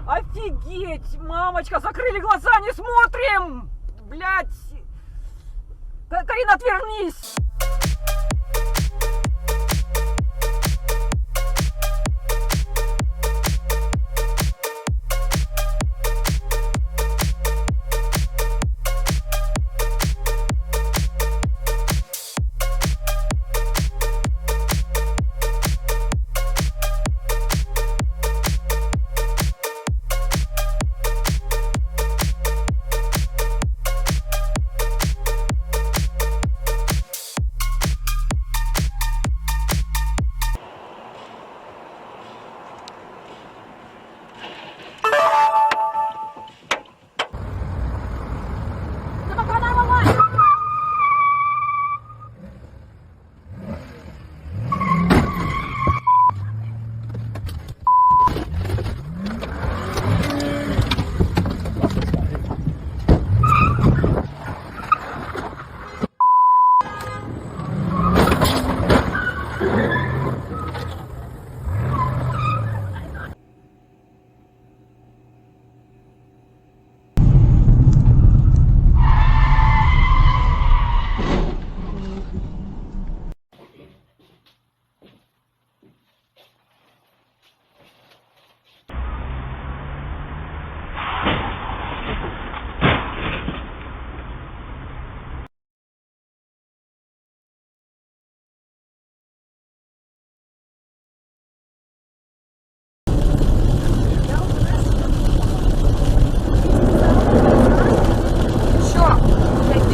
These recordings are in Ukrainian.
Офигеть! Мамочка, закрыли глаза, не смотрим! Блять! Карина, отвернись!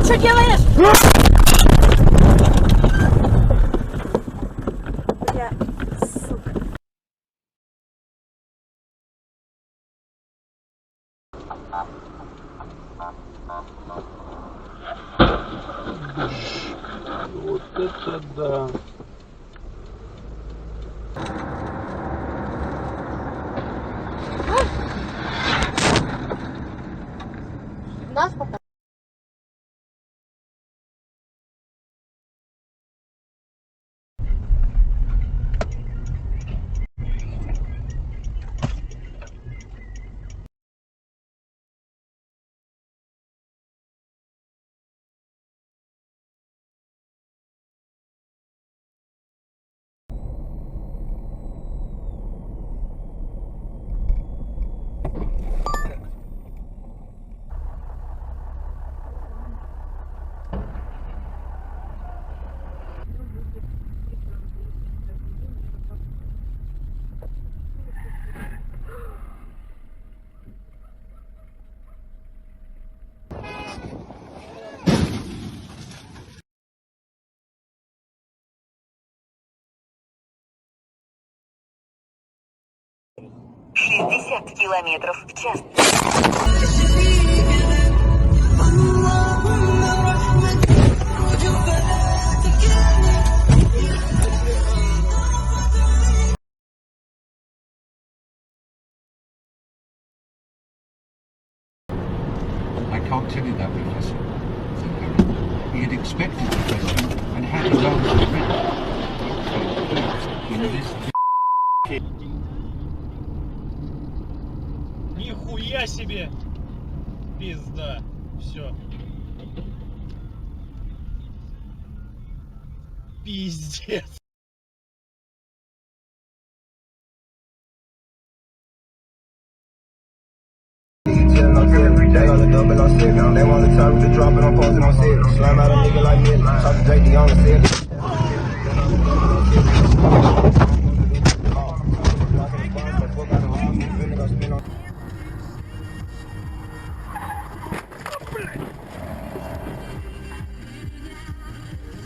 Что делаешь? Бля, сука. Вот это да. Нас пока. километров в час. I can't tell you that, Professor. He had expected the question and had his answer ready. In this Нихуя себе! Пизда. Все. Пиздец. They on the double, I'm sitting down. They want the top to drop it, I'm posting on sit. Slam out a nigga like me. Talk to Drake, on the sit.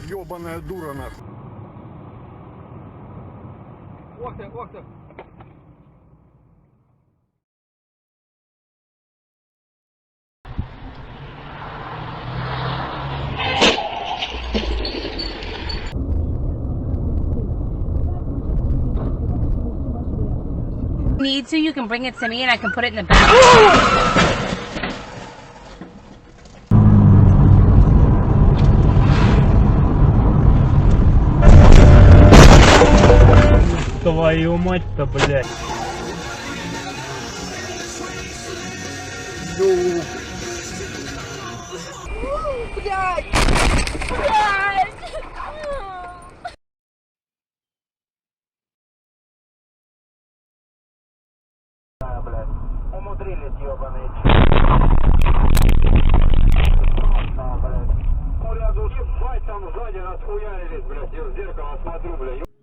Ёбаная дура нахуй. Ох ты, ох ты. Need to, you can bring it to me and I can put it in the back. Твою мать-то, блядь. Блядь! Блядь! Умудрились, ебаные. Блядь. Рядом, ебать, там сзади нас хуярились, блядь, я в зеркало смотрю, блядь.